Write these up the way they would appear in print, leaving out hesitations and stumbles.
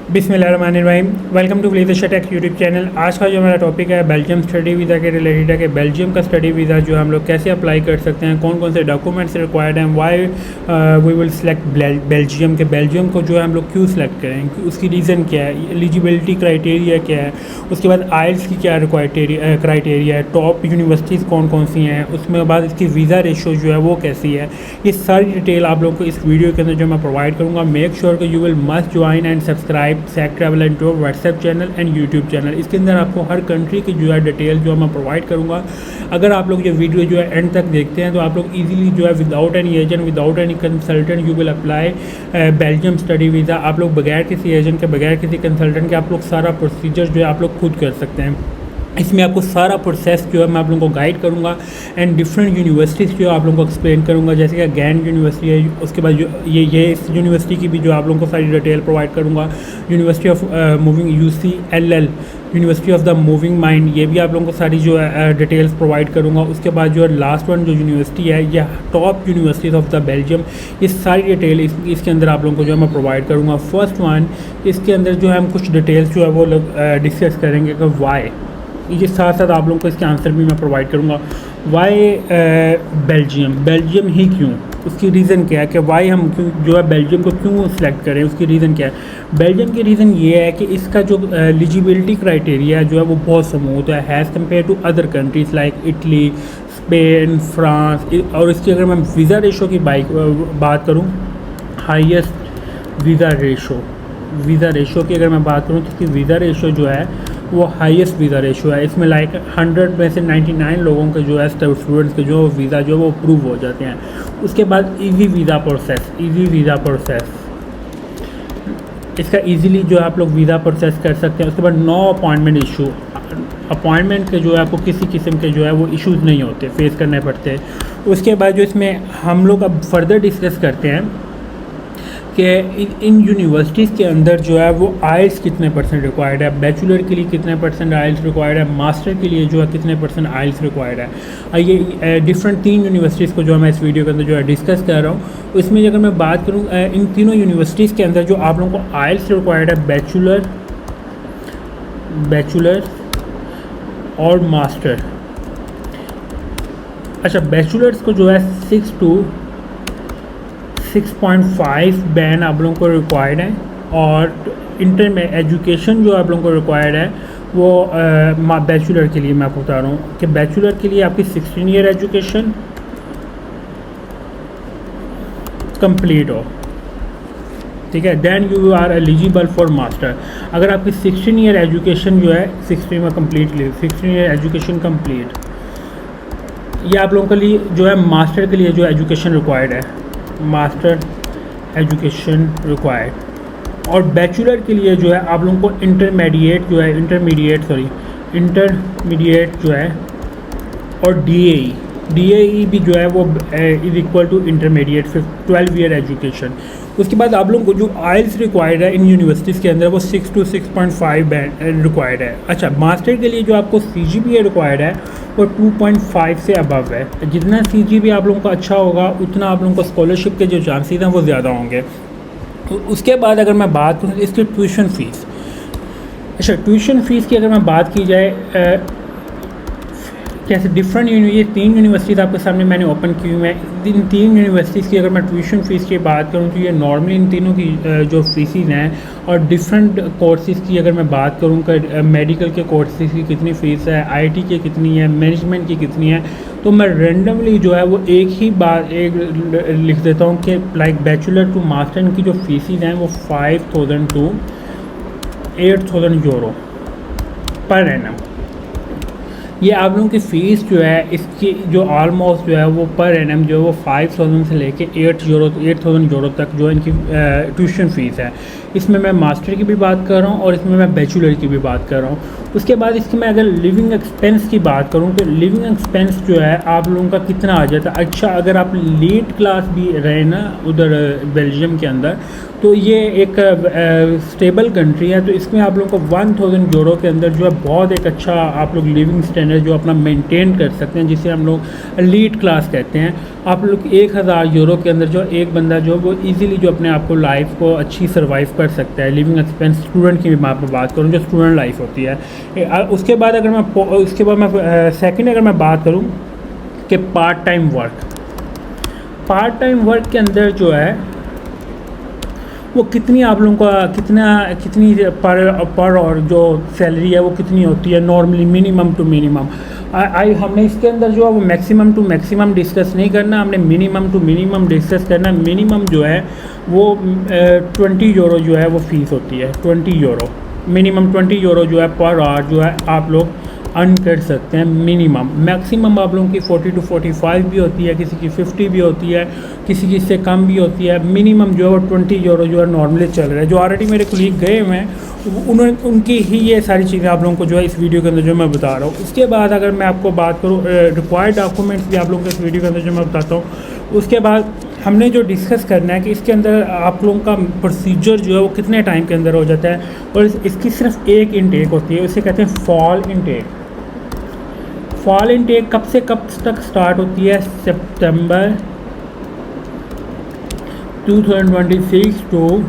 बिस्मिल्लाहिर्रहमानिर्रहीम। Welcome to village tech YouTube channel. आज का जो हमारा टॉपिक है बेल्जियम स्टडी वीज़ा के रिलेटेड है कि बेल्जियम का स्टडी वीज़ा जो हम लोग कैसे अप्लाई कर सकते हैं, कौन कौन से डॉक्यूमेंट्स रिक्वायर्ड हैं, why we will select Belgium के बेल्जियम को जो है हम लोग क्यों सेलेक्ट करें, उसकी रीज़न क्या है, एलिजिबिलिटी क्राइटेरिया क्या है, उसके बाद आइल्स की क्या क्राइटेरिया है, टॉप यूनिवर्सिटीज़ कौन कौन सी हैं, उसमें बाद इसकी वीज़ा रेशो जो है वो कैसी है। ये सारी डिटेल आप लोगों को इस वीडियो के अंदर जो मैं प्रोवाइड करूँगा। मेक श्योर कि you will must join and subscribe सेक travel and tour WhatsApp channel and YouTube channel. इसके अंदर आपको हर कंट्री की जो है डिटेल जो मैं प्रोवाइड करूँगा। अगर आप लोग ये वीडियो जो है एंड तक देखते हैं तो आप लोग इजीली जो है without any agent, without any consultant you will apply Belgium study visa. आप लोग बगैर किसी एजेंट के, बगैर किसी कंसल्टेंट के आप लोग सारा प्रोसीजर जो है आप लोग खुद कर सकते हैं। इसमें आपको सारा प्रोसेस जो है मैं आप लोगों को गाइड करूंगा एंड डिफरेंट यूनिवर्सिटीज़ जो आप लोगों को एक्सप्लेन करूंगा, जैसे कि गैंड यूनिवर्सिटी है। उसके बाद जो ये इस यूनिवर्सिटी की भी जो आप लोगों को सारी डिटेल प्रोवाइड करूंगा। University of moving UCLL, university of the moving mind, ये भी आप लोगों को सारी जो है डिटेल्स प्रोवाइड करूंगा। उसके बाद जो है लास्ट वन जो यूनिवर्सिटी है, या top universities of the Belgium, ये सारी डिटेल इसके अंदर आप लोगों को जो है मैं प्रोवाइड करूँगा। फर्स्ट वन, इसके अंदर जो है हम कुछ डिटेल्स जो है वो लोग डिस्कस करेंगे कि वाई, ये साथ साथ आप लोगों को इसके आंसर भी मैं प्रोवाइड करूँगा। वाई बेल्जियम ही क्यों, उसकी रीज़न क्या है कि वाई हम क्यों जो है बेल्जियम को क्यों सिलेक्ट करें, उसकी रीज़न क्या है। बेल्जियम की रीज़न ये है कि इसका जो एलिजिबिलिटी क्राइटेरिया जो है वो बहुत स्मूथ है has compare to other countries like Italy, Spain, France. और इसकी अगर मैं वीज़ा रेशो की बात करूँ, हाईएस्ट वीज़ा रेशो की अगर मैं बात करूँ तो इसकी वीज़ा रेशो जो है वो हाईएस्ट वीज़ा रेशो है। इसमें लाइक 100 में से 99 लोगों के जो है स्टूडेंट्स के जो वीज़ा जो है वो अप्रूव हो जाते हैं। उसके बाद इजी वीज़ा प्रोसेस, इसका इजीली जो है आप लोग वीज़ा प्रोसेस कर सकते हैं। उसके बाद नो अपॉइंटमेंट इशू, अपॉइंटमेंट के जो है आपको किसी किस्म के जो है वो इश्यूज़ नहीं होते, फेस करने पड़ते। उसके बाद जो इसमें हम लोग अब फर्दर डिस्कस करते हैं कि इन यूनिवर्सिटीज़ के अंदर जो है वो आइल्स कितने परसेंट रिक्वायर्ड है, बैचलर के लिए कितने परसेंट आइल्स रिक्वायर्ड है, मास्टर के लिए जो है कितने परसेंट आइल्स रिक्वायर्ड है। ये डिफरेंट 3 यूनिवर्सिटीज़ को जो है मैं इस वीडियो के अंदर जो है डिस्कस कर रहा हूँ। उसमें अगर मैं बात करूँ इन तीनों यूनिवर्सिटीज़ के अंदर जो आप लोगों को आइल्स रिक्वायर्ड है, बैचलर और मास्टर। अच्छा, बैचलर्स को जो है 6 to 6.5 बैंड आप लोगों को रिक्वायर्ड है, और इंटर में एजुकेशन जो आप लोगों को रिक्वायर्ड है वो बैचलर के लिए मैं आपको बता रहा हूँ कि बैचलर के लिए आपकी 16 ईयर एजुकेशन कंप्लीट हो, ठीक है, then you are eligible for master. अगर आपकी 16 ईयर एजुकेशन जो है 16 में कम्प्लीटली 16 ईयर एजुकेशन कंप्लीट, ये आप लोगों के लिए जो है मास्टर के लिए जो एजुकेशन रिक्वायर्ड है, मास्टर एजुकेशन रिक्वायर्ड। और बैचलर के लिए जो है आप लोगों को इंटरमीडिएट जो है और DAE भी जो है वो is equal to intermediate 12 year education. उसके बाद आप लोगों को जो आइल्स रिक्वायर्ड है इन यूनिवर्सिटीज़ के अंदर वो 6 to 6.5 बैंड रिक्वायर्ड है। अच्छा, मास्टर के लिए जो आपको CGPA रिक्वायर्ड है वो 2.5 से अबव है। जितना CGPA आप लोगों का अच्छा होगा उतना आप लोगों को स्कॉलरशिप के जो चांसेस हैं वो ज़्यादा होंगे। उसके बाद अगर मैं बात करूँ इसकी ट्यूशन फ़ीस, अच्छा ट्यूशन फ़ीस की अगर मैं बात की जाए कैसे डिफरेंट ये 3 यूनिवर्सिटीज़ आपके सामने मैंने ओपन की हुई हैं। इन 3 यूनिवर्सिटीज़ की अगर मैं ट्यूशन फ़ीस की बात करूँ तो ये नॉर्मली इन तीनों की जो फ़ीसेस हैं, और डिफरेंट कोर्सेज़ की अगर मैं बात करूँ कि मेडिकल के कोर्सेज़ की कितनी फ़ीस है, IT की कितनी है, मैनेजमेंट की कितनी है, तो मैं रेंडमली जो है वो एक लिख देता हूँ कि लाइक बैचलर टू मास्टर की जो फ़ीसेस हैं वो 5,000 to 8,000 यूरो पर एनम। ये आप लोगों की फ़ीस जो है इसकी जो ऑलमोस्ट जो है वो पर एनम जो है वो 5,000 से लेके 8,000 यूरो तक जो इनकी ट्यूशन फ़ीस है। इसमें मैं मास्टर की भी बात कर रहा हूँ और इसमें मैं बैचलर की भी बात कर रहा हूँ। उसके बाद इसकी मैं अगर लिविंग एक्सपेंस की बात करूँ तो लिविंग एक्सपेंस जो है आप लोगों का कितना आ जाता है। अच्छा, अगर आप लीड क्लास भी रहे ना उधर बेल्जियम के अंदर, तो ये एक स्टेबल कंट्री है, तो इसमें आप लोगों को 1,000 यूरो के अंदर जो है बहुत एक अच्छा आप लोग लिविंग स्टैंडर्ड जो अपना मेंटेन कर सकते हैं, जिसे हम लोग लीड क्लास कहते हैं। आप लोग 1000 यूरो के अंदर जो एक बंदा जो वो इजीली जो अपने आप को लाइफ को अच्छी सर्वाइव कर सकता है। लिविंग एक्सपेंस स्टूडेंट की भी मैं आपको बात करूँ, जो स्टूडेंट लाइफ होती है। उसके बाद अगर मैं सेकंड अगर मैं बात करूँ कि पार्ट टाइम वर्क के अंदर जो है वो कितनी आप लोगों का कितनी पर और जो सैलरी है वो कितनी होती है नॉर्मली, मिनिमम टू मिनिमम। हमने इसके अंदर जो है वो मैक्सिमम टू मैक्सिमम डिस्कस नहीं करना, हमने मिनिमम टू मिनिमम डिस्कस करना। मिनिमम जो है वो 20 यूरो जो है वो फ़ीस होती है, 20 यूरो मिनिमम 20 यूरो जो है पर आवर जो है आप लोग अर्न कर सकते हैं मिनिमम। मैक्सिमम आप लोगों की 40 टू 45 भी होती है, किसी की 50 भी होती है, किसी की इससे कम भी होती है। मिनिमम जो है वो 20 यूरो जो है नॉर्मली चल रहा है। जो ऑलरेडी मेरे कोलीग गए हुए हैं उनकी ही ये सारी चीज़ें आप लोगों को जो है इस वीडियो के अंदर जो मैं बता रहा हूँ। उसके बाद अगर मैं आपको बात करूँ रिक्वायर्ड डॉक्यूमेंट्स भी आप लोगों को इस वीडियो के अंदर जो मैं बताता हूँ। उसके बाद हमने जो डिस्कस करना है कि इसके अंदर आप लोगों का प्रोसीजर जो है वो कितने टाइम के अंदर हो जाता है, और इसकी सिर्फ एक इनटेक होती है, उसे कहते हैं फॉल इनटेक। फॉल इनटेक कब से कब तक स्टार्ट होती है? सितंबर 2026 टू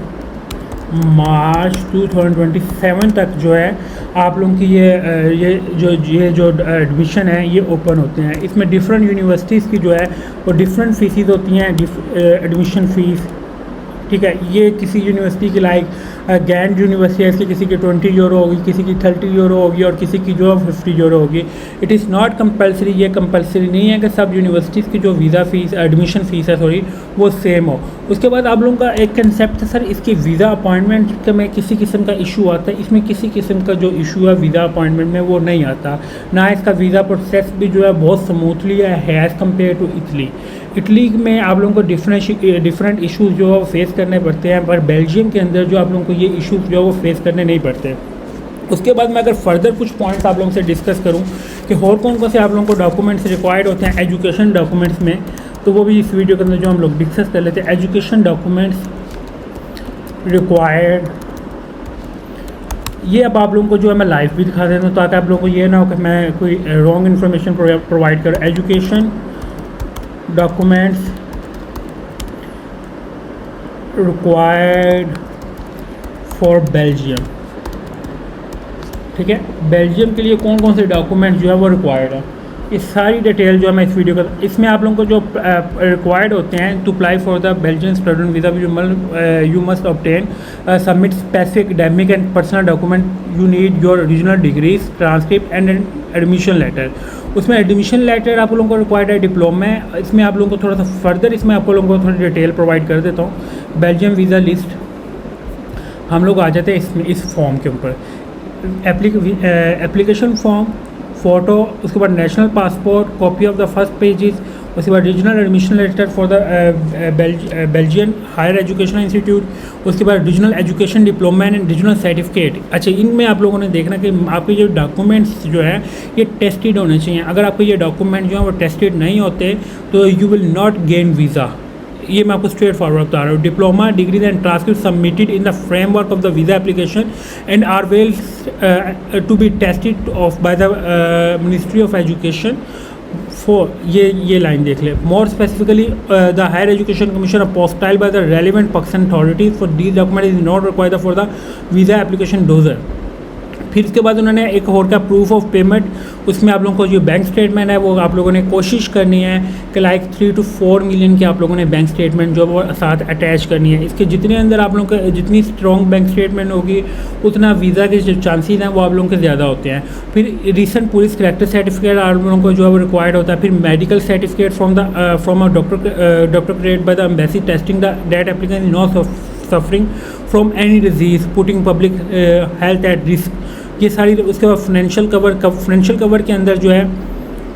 मार्च 2027 तक जो है आप लोगों की ये जो एडमिशन है ये ओपन होते हैं। इसमें डिफरेंट यूनिवर्सिटीज़ की जो है वो डिफरेंट फीसिस होती हैं, एडमिशन फ़ीस, ठीक है। ये किसी यूनिवर्सिटी की लाइक गैंड यूनिवर्सिटी है, इसकी किसी की 20 यूरो होगी, किसी की 30 यूरो होगी और किसी की जो 50 यूरो होगी। इट इज़ नॉट कंपलसरी, ये कंपलसरी नहीं है कि सब यूनिवर्सिटीज़ की जो वीज़ा फ़ीस एडमिशन फ़ीस है वो सेम हो। उसके बाद आप लोगों का एक कंसेप्ट है सर, इसकी वीज़ा अपॉइंटमेंट में किसी किस्म का इशू आता है। इसमें किसी किस्म का जो इशू है वीज़ा अपॉइंटमेंट में वो नहीं आता, ना इसका वीज़ा प्रोसेस भी जो है बहुत स्मूथली है एज़ कम्पेयर टू इटली में आप लोगों को डिफरेंट इशूज़ जो है फेस करने पड़ते हैं, पर बेल्जियम के अंदर जो आप लोगों को ये इशूज़ जो है वो फेस करने नहीं पड़ते। उसके बाद मैं अगर फर्दर कुछ पॉइंट्स आप लोगों से डिस्कस करूं कि और कौन से आप लोगों को डॉक्यूमेंट्स रिक्वायर्ड होते हैं एजुकेशन डॉक्यूमेंट्स में, तो वो भी इस वीडियो के अंदर जो हम लोग डिस्कस कर लेते हैं। एजुकेशन डॉक्यूमेंट्स रिक्वायर्ड, ये अब आप लोगों को जो है मैं लाइव भी दिखा देता हूँ ताकि आप लोगों को ये ना हो कि मैं कोई रॉन्ग इन्फॉर्मेशन प्रोवाइड करूँ। Education documents required for Belgium, ठीक है। बेल्जियम के लिए कौन से डॉक्यूमेंट जो है वो रिक्वायर्ड है, इस सारी डिटेल जो है मैं इस वीडियो का इसमें आप लोगों को जो रिक्वायर्ड होते हैं to apply for the Belgian student visa you must obtain submit specific academic and personal document, you need your original degrees transcript and admission letter. उसमें एडमिशन लेटर आप लोगों को रिक्वायर्ड है, डिप्लोमा है। इसमें आप लोगों को थोड़ा सा फर्दर इसमें आप लोगों को थोड़ी डिटेल प्रोवाइड कर देता हूँ। बेल्जियम वीज़ा लिस्ट हम लोग आ जाते हैं इसमें इस फॉर्म के ऊपर, एप्लीकेशन फॉर्म, फ़ोटो, उसके बाद national passport, copy of the first pages, उसके बाद regional admission letter for the Belgian higher education institute, उसके बाद regional education diploma and regional certificate. अच्छा, इनमें आप लोगों ने देखना कि आपके जो डॉक्यूमेंट्स जो है ये टेस्टेड होने चाहिए। अगर आपके ये डॉक्यूमेंट जो है वो टेस्टेड नहीं होते तो you will not gain visa. ये मैं आपको स्ट्रेट फॉरवर्ड बता रहा हूँ। Diploma degrees and transcript submitted in the framework of the visa application and are well to be tested off by the ministry of education for, ये line देख ले। More specifically the higher education commission apostille by the relevant Pakistan authorities for these document is not required for the visa application dossier. फिर इसके बाद उन्होंने एक और का प्रूफ ऑफ पेमेंट, उसमें आप लोगों को जो बैंक स्टेटमेंट है वो आप लोगों ने कोशिश करनी है कि लाइक 3 to 4 मिलियन की आप लोगों ने बैंक स्टेटमेंट जो वो साथ अटैच करनी है। इसके जितने अंदर आप लोगों का जितनी स्ट्रॉन्ग बैंक स्टेटमेंट होगी उतना वीज़ा के जो चांसेस हैं वो आप लोगों के ज़्यादा होते हैं। फिर रिसेंट पुलिस करेक्टर सर्टिफिकेट आप लोगों को जो है वो रिक्वायर्ड होता है। फिर medical certificate from a doctor create by the embassy testing the that applicant is not suffering from any disease putting public health at risk. ये सारी, उसके बाद फाइनेंशियल कवर के अंदर जो है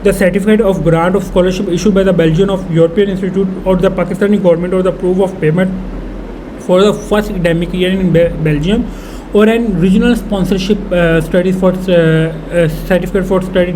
the certificate of grant of scholarship issued by the Belgian of European institute और the Pakistani government और the proof of payment for the first academic year in Belgium और an regional sponsorship studies for certificate for study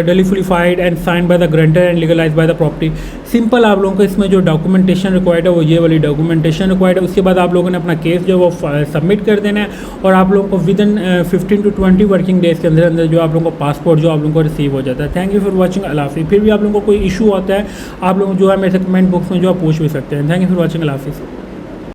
डलीफुलिफाइड and sign by the grantor and legalise by the property. Simple आप लोगों को इसमें जो documentation required है वो ये वाली डॉक्यूमेंटेशन रिक्वायर्ड है। उसके बाद आप लोगों ने अपना केस जो वो सबमिट कर देना है और आप लोगों को with in 15 to 20 working days के अंदर अंदर जो आप लोगों को पासपोर्ट जो आप लोगों को रिसीव हो जाता है। Thank you for watching. अल्लाह हाफिज़। फिर भी आप लोगों को कोई इशू आता है आप लोग जो है मेरे से कमेंट बॉक्स में जो आप पूछ भी सकते हैं। Thank you for watching. अल्लाह हाफिज़।